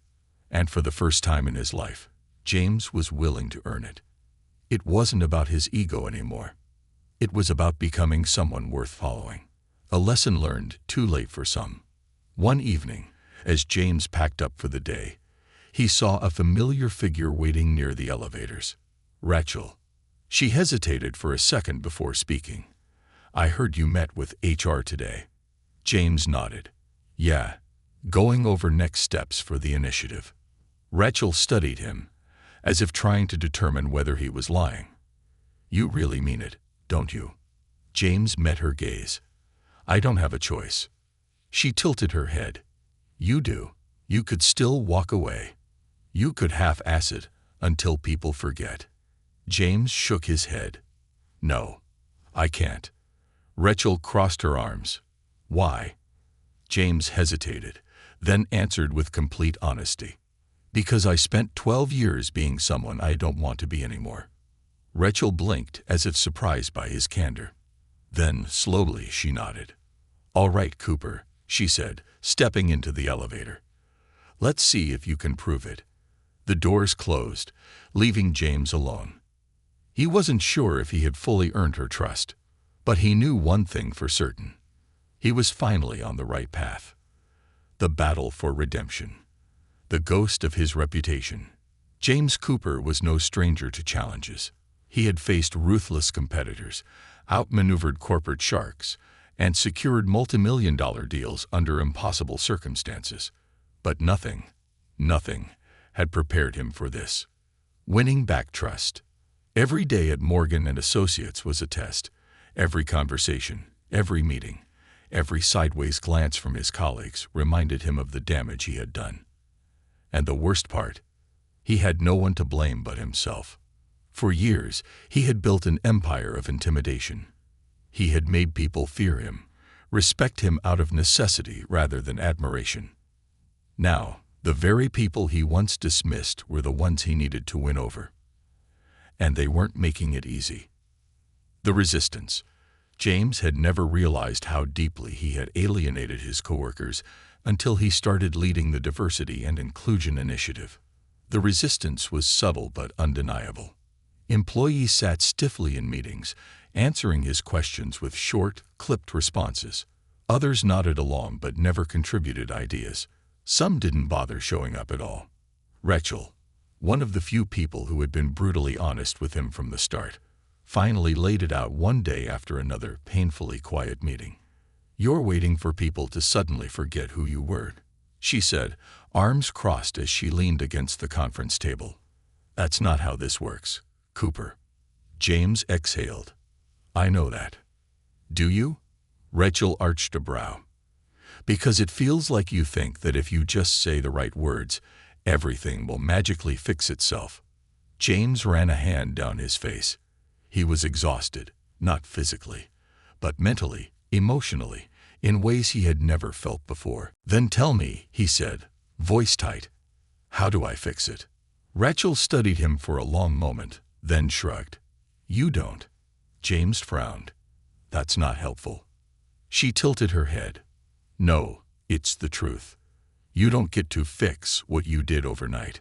And for the first time in his life, James was willing to earn it. It wasn't about his ego anymore. It was about becoming someone worth following. A lesson learned too late for some. One evening, as James packed up for the day, he saw a familiar figure waiting near the elevators. Rachel. She hesitated for a second before speaking. "I heard you met with HR today." James nodded. "Yeah, going over next steps for the initiative." Rachel studied him, as if trying to determine whether he was lying. "You really mean it, don't you?" James met her gaze. "I don't have a choice." She tilted her head. "You do. You could still walk away. You could half-ass it until people forget." James shook his head. "No, I can't." Rachel crossed her arms. "Why?" James hesitated, then answered with complete honesty. "Because I spent 12 years being someone I don't want to be anymore." Rachel blinked as if surprised by his candor. Then, slowly, she nodded. "All right, Cooper," she said, stepping into the elevator. "Let's see if you can prove it." The doors closed, leaving James alone. He wasn't sure if he had fully earned her trust, but he knew one thing for certain. He was finally on the right path. The battle for redemption. The ghost of his reputation. James Cooper was no stranger to challenges. He had faced ruthless competitors, outmaneuvered corporate sharks, and secured multimillion-dollar deals under impossible circumstances. But nothing had prepared him for this. Winning back trust. Every day at Morgan and Associates was a test. Every conversation, every meeting, every sideways glance from his colleagues reminded him of the damage he had done. And the worst part, he had no one to blame but himself. For years, he had built an empire of intimidation. He had made people fear him, respect him out of necessity rather than admiration. Now, the very people he once dismissed were the ones he needed to win over. And they weren't making it easy. The resistance. James had never realized how deeply he had alienated his coworkers until he started leading the Diversity and Inclusion Initiative. The resistance was subtle but undeniable. Employees sat stiffly in meetings, answering his questions with short, clipped responses. Others nodded along but never contributed ideas. Some didn't bother showing up at all. Rachel, one of the few people who had been brutally honest with him from the start, finally laid it out one day after another painfully quiet meeting. "You're waiting for people to suddenly forget who you were," she said, arms crossed as she leaned against the conference table. "That's not how this works, Cooper." James exhaled. "I know that." "Do you?" Rachel arched a brow. "Because it feels like you think that if you just say the right words, Everything will magically fix itself. James ran a hand down his face. He was exhausted, not physically, but mentally, emotionally, in ways he had never felt before. "Then tell me," he said, voice tight. "How do I fix it?" Rachel studied him for a long moment, then shrugged. "You don't." James frowned. "That's not helpful." She tilted her head. "No, it's the truth. You don't get to fix what you did overnight.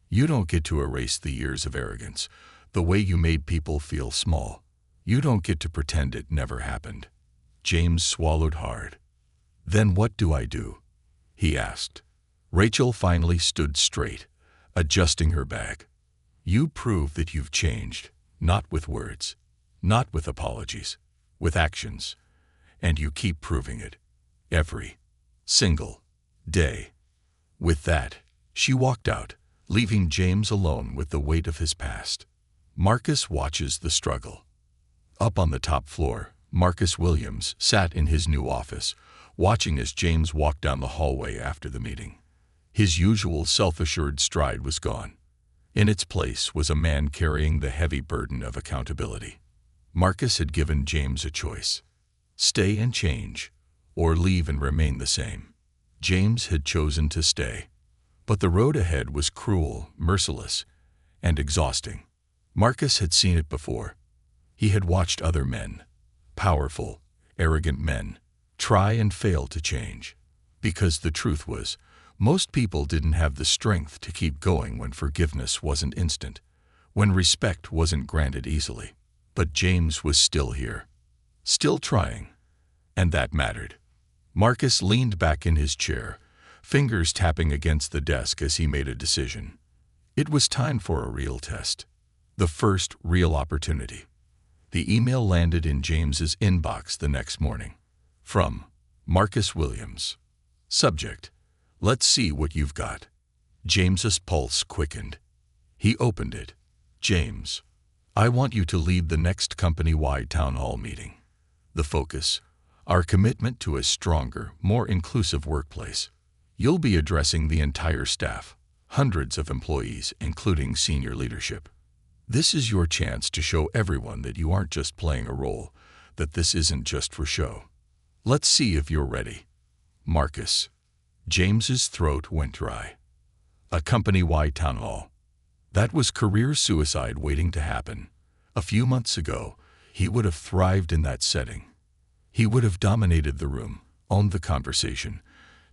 You don't get to erase the years of arrogance, the way you made people feel small. You don't get to pretend it never happened." James swallowed hard. "Then what do I do?" he asked. Rachel finally stood straight, adjusting her bag. "You prove that you've changed, not with words, not with apologies, with actions. And you keep proving it. Every single day." With that, she walked out, leaving James alone with the weight of his past. Marcus watches the struggle. Up on the top floor, Marcus Williams sat in his new office, watching as James walked down the hallway after the meeting. His usual self-assured stride was gone. In its place was a man carrying the heavy burden of accountability. Marcus had given James a choice: stay and change, or leave and remain the same. James had chosen to stay. But the road ahead was cruel, merciless, and exhausting. Marcus had seen it before. He had watched other men, powerful, arrogant men, try and fail to change. Because the truth was, most people didn't have the strength to keep going when forgiveness wasn't instant, when respect wasn't granted easily. But James was still here, still trying, and that mattered. Marcus leaned back in his chair, fingers tapping against the desk as he made a decision. It was time for a real test, the first real opportunity. The email landed in James's inbox the next morning. From Marcus Williams. Subject: "Let's see what you've got." James's pulse quickened. He opened it. "James, I want you to lead the next company-wide town hall meeting. The focus: our commitment to a stronger, more inclusive workplace. You'll be addressing the entire staff, hundreds of employees, including senior leadership. This is your chance to show everyone that you aren't just playing a role, that this isn't just for show. Let's see if you're ready." Marcus. James's throat went dry. A company-wide town hall. That was career suicide waiting to happen. A few months ago, he would have thrived in that setting. He would have dominated the room, owned the conversation,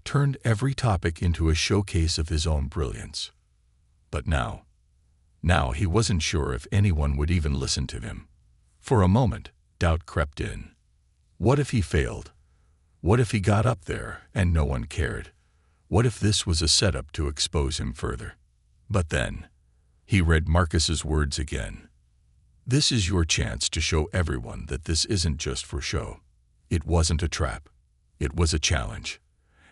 turned every topic into a showcase of his own brilliance. But now he wasn't sure if anyone would even listen to him. For a moment, doubt crept in. What if he failed? What if he got up there and no one cared? What if this was a setup to expose him further? But then, he read Marcus's words again. "This is your chance to show everyone that this isn't just for show." It wasn't a trap. It was a challenge.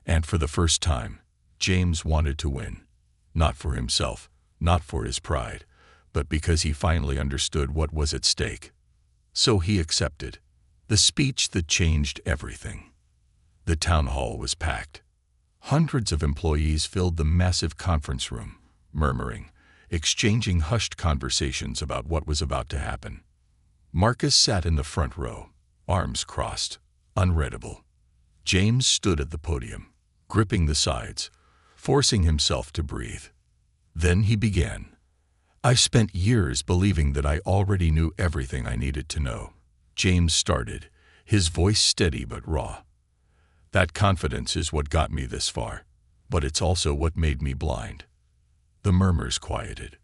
And for the first time, James wanted to win. Not for himself, not for his pride, but because he finally understood what was at stake. So he accepted. The speech that changed everything. The town hall was packed. Hundreds of employees filled the massive conference room, murmuring, exchanging hushed conversations about what was about to happen. Marcus sat in the front row, arms crossed, unreadable. James stood at the podium, gripping the sides, forcing himself to breathe. Then he began. "I spent years believing that I already knew everything I needed to know." James started, his voice steady but raw. "That confidence is what got me this far, but it's also what made me blind." The murmurs quieted.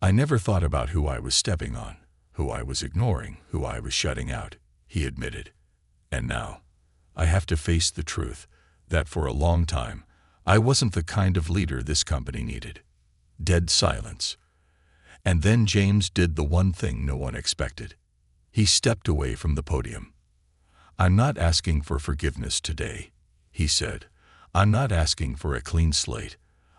"I never thought about who I was stepping on, who I was ignoring, who I was shutting out," he admitted. "And now, I have to face the truth that for a long time, I wasn't the kind of leader this company needed." Dead silence. And then James did the one thing no one expected. He stepped away from the podium. "I'm not asking for forgiveness today," he said. "I'm not asking for a clean slate.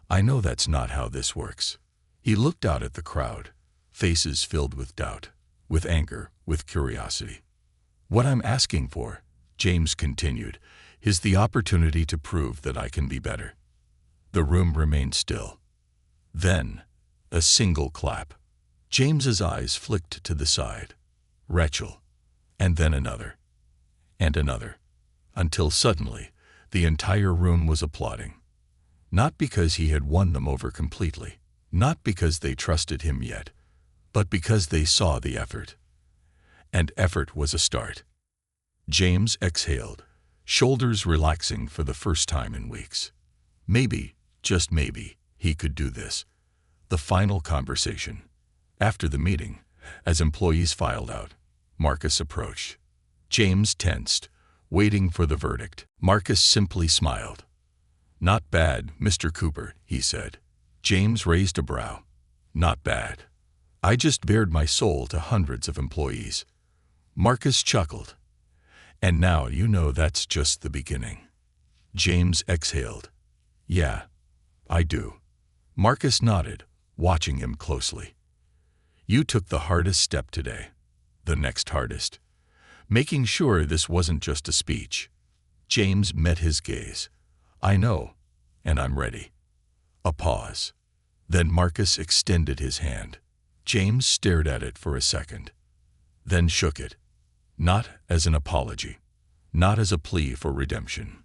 I know that's not how this works." He looked out at the crowd, faces filled with doubt, with anger, with curiosity. "What I'm asking for," James continued, "is the opportunity to prove that I can be better." The room remained still. Then, a single clap. James's eyes flicked to the side. Rachel. And then another. And another. Until suddenly, the entire room was applauding. Not because he had won them over completely. Not because they trusted him yet. But because they saw the effort. And effort was a start. James exhaled, shoulders relaxing for the first time in weeks. Maybe, just maybe, he could do this. The final conversation. After the meeting, as employees filed out, Marcus approached. James tensed, waiting for the verdict. Marcus simply smiled. "Not bad, Mr. Cooper," he said. James raised a brow. "Not bad. I just bared my soul to hundreds of employees." Marcus chuckled. "And now you know that's just the beginning." James exhaled. "Yeah, I do." Marcus nodded, watching him closely. "You took the hardest step today. The next hardest. Making sure this wasn't just a speech." James met his gaze. "I know, and I'm ready." A pause. Then Marcus extended his hand. James stared at it for a second, then shook it. Not as an apology, not as a plea for redemption,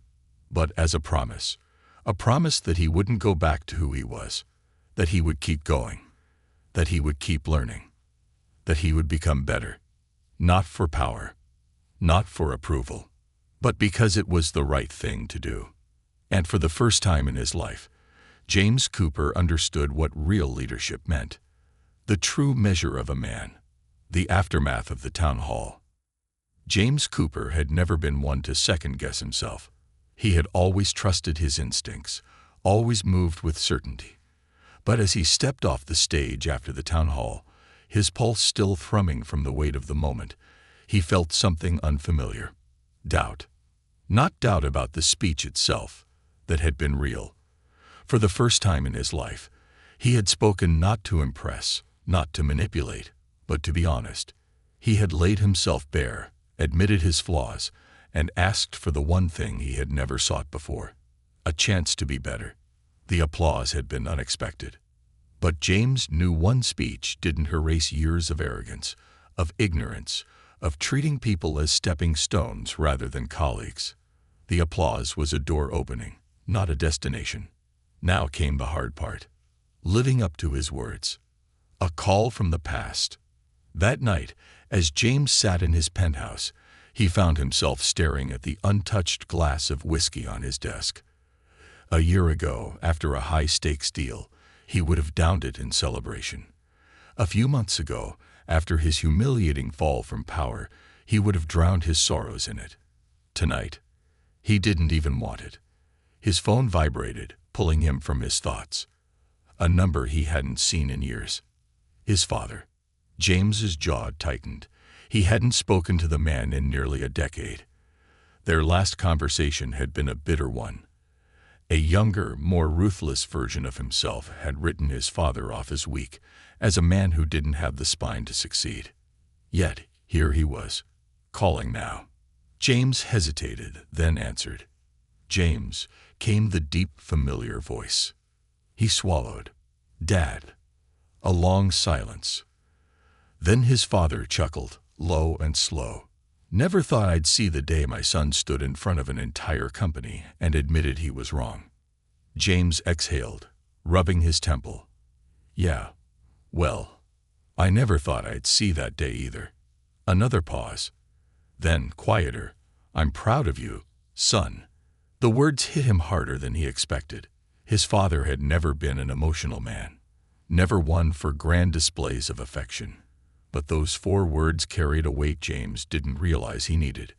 but as a promise that he wouldn't go back to who he was, that he would keep going, that he would keep learning, that he would become better, not for power, not for approval, but because it was the right thing to do. And for the first time in his life, James Cooper understood what real leadership meant, the true measure of a man, the aftermath of the town hall. James Cooper had never been one to second-guess himself. He had always trusted his instincts, always moved with certainty. But as he stepped off the stage after the town hall, his pulse still thrumming from the weight of the moment, he felt something unfamiliar. Doubt. Not doubt about the speech itself, that had been real. For the first time in his life, he had spoken not to impress, not to manipulate, but to be honest. He had laid himself bare, admitted his flaws, and asked for the one thing he had never sought before, a chance to be better. The applause had been unexpected. But James knew one speech didn't erase years of arrogance, of ignorance, of treating people as stepping stones rather than colleagues. The applause was a door opening, not a destination. Now came the hard part. Living up to his words. A call from the past. That night, as James sat in his penthouse, he found himself staring at the untouched glass of whiskey on his desk. A year ago, after a high-stakes deal, he would have downed it in celebration. A few months ago, after his humiliating fall from power, he would have drowned his sorrows in it. Tonight, he didn't even want it. His phone vibrated, pulling him from his thoughts. A number he hadn't seen in years. His father. James's jaw tightened. He hadn't spoken to the man in nearly a decade. Their last conversation had been a bitter one. A younger, more ruthless version of himself had written his father off as weak, as a man who didn't have the spine to succeed. Yet, here he was, calling now. James hesitated, then answered. "James," came the deep, familiar voice. He swallowed. "Dad." A long silence. Then his father chuckled, low and slow. "Never thought I'd see the day my son stood in front of an entire company and admitted he was wrong." James exhaled, rubbing his temple. "Yeah, well, I never thought I'd see that day either." Another pause. Then, quieter, "I'm proud of you, son." The words hit him harder than he expected. His father had never been an emotional man, never one for grand displays of affection. But those 4 words carried a weight James didn't realize he needed.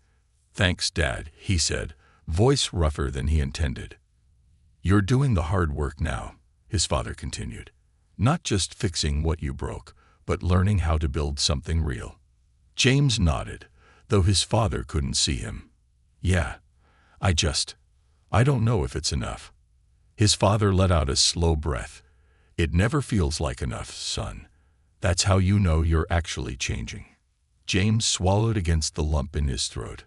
"Thanks, Dad," he said, voice rougher than he intended. "You're doing the hard work now," his father continued. "Not just fixing what you broke, but learning how to build something real." James nodded, though his father couldn't see him. "Yeah, I don't know if it's enough." His father let out a slow breath. "It never feels like enough, son. That's how you know you're actually changing." James swallowed against the lump in his throat.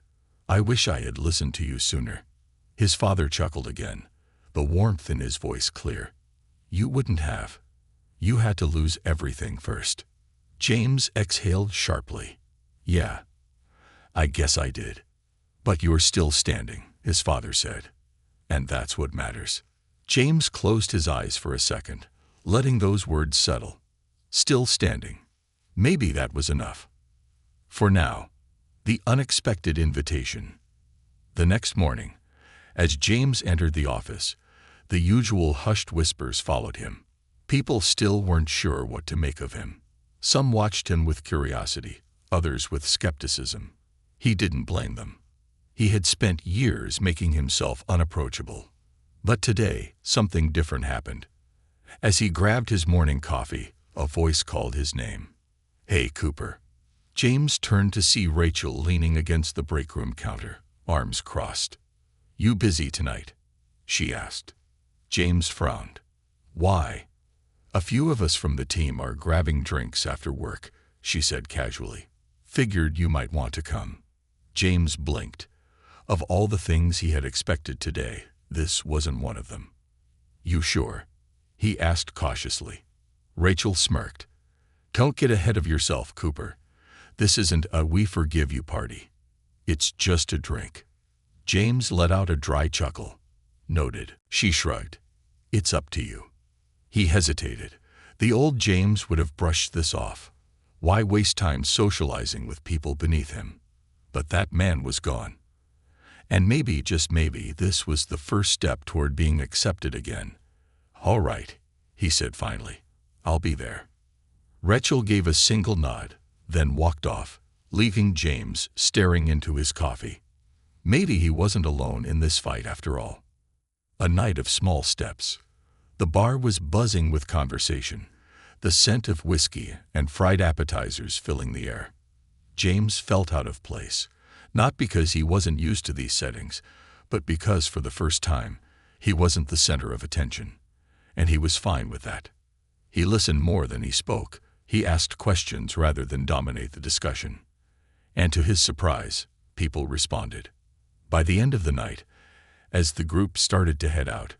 "I wish I had listened to you sooner." His father chuckled again, the warmth in his voice clear. "You wouldn't have. You had to lose everything first. James exhaled sharply. Yeah, I guess I did. But you're still standing, his father said. And that's what matters. James closed his eyes for a second, letting those words settle. Still standing. Maybe that was enough. For now, the unexpected invitation. The next morning, as James entered the office, the usual hushed whispers followed him. People still weren't sure what to make of him. Some watched him with curiosity, others with skepticism. He didn't blame them. He had spent years making himself unapproachable. But today, something different happened. As he grabbed his morning coffee, a voice called his name. Hey, Cooper. James turned to see Rachel leaning against the break room counter, arms crossed. You busy tonight? She asked. James frowned. Why? A few of us from the team are grabbing drinks after work, she said casually. Figured you might want to come. James blinked. Of all the things he had expected today, this wasn't one of them. You sure? He asked cautiously. Rachel smirked. Don't get ahead of yourself, Cooper. This isn't a we forgive you party. It's just a drink. James let out a dry chuckle. Noted. She shrugged. It's up to you. He hesitated. The old James would have brushed this off. Why waste time socializing with people beneath him? But that man was gone. And maybe, just maybe, this was the first step toward being accepted again. All right, he said finally. I'll be there. Rachel gave a single nod, then walked off, leaving James staring into his coffee. Maybe he wasn't alone in this fight after all. A night of small steps. The bar was buzzing with conversation, the scent of whiskey and fried appetizers filling the air. James felt out of place, not because he wasn't used to these settings, but because for the first time, he wasn't the center of attention. And he was fine with that. He listened more than he spoke. He asked questions rather than dominate the discussion. And to his surprise, people responded. By the end of the night, as the group started to head out,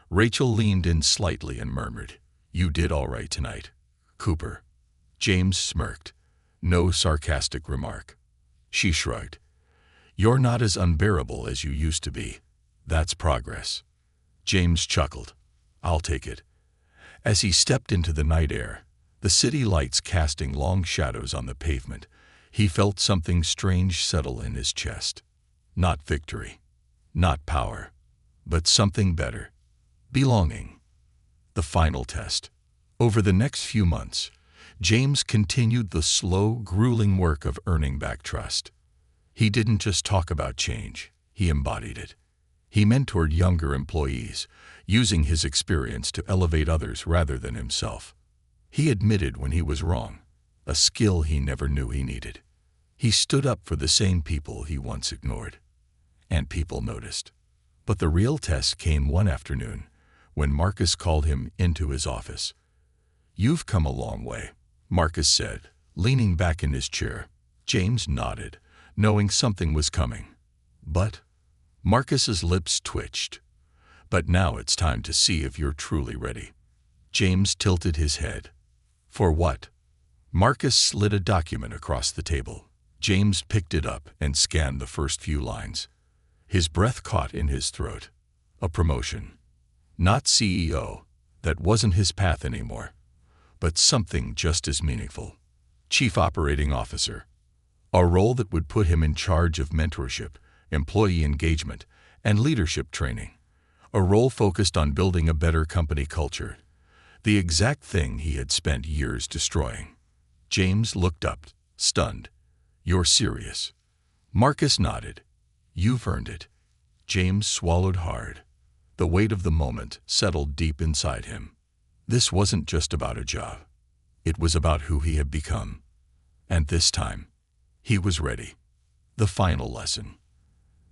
Rachel leaned in slightly and murmured, You did all right tonight, Cooper. James smirked. No sarcastic remark. She shrugged. You're not as unbearable as you used to be. That's progress. James chuckled. I'll take it. As he stepped into the night air, the city lights casting long shadows on the pavement, he felt something strange settle in his chest. Not victory, not power, but something better. Belonging. The final test. Over the next few months, James continued the slow, grueling work of earning back trust. He didn't just talk about change, he embodied it. He mentored younger employees, using his experience to elevate others rather than himself. He admitted when he was wrong, a skill he never knew he needed. He stood up for the same people he once ignored. And people noticed. But the real test came one afternoon, when Marcus called him into his office. You've come a long way, Marcus said, leaning back in his chair. James nodded, knowing something was coming. But Marcus's lips twitched. But now it's time to see if you're truly ready. James tilted his head. For what? Marcus slid a document across the table. James picked it up and scanned the first few lines. His breath caught in his throat. A promotion. Not CEO. That wasn't his path anymore. But something just as meaningful. Chief Operating Officer. A role that would put him in charge of mentorship, employee engagement, and leadership training. A role focused on building a better company culture. The exact thing he had spent years destroying. James looked up, stunned. You're serious? Marcus nodded. You've earned it. James swallowed hard. The weight of the moment settled deep inside him. This wasn't just about a job. It was about who he had become. And this time, he was ready. The final lesson.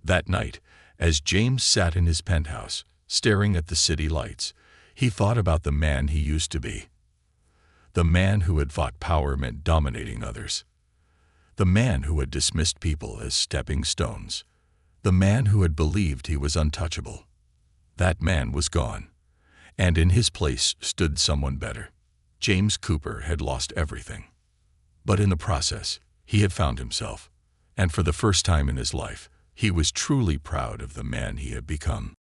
That night, as James sat in his penthouse, staring at the city lights, he thought about the man he used to be. The man who had thought power meant dominating others. The man who had dismissed people as stepping stones. The man who had believed he was untouchable. That man was gone, and in his place stood someone better. James Cooper had lost everything. But in the process, he had found himself, and for the first time in his life, he was truly proud of the man he had become.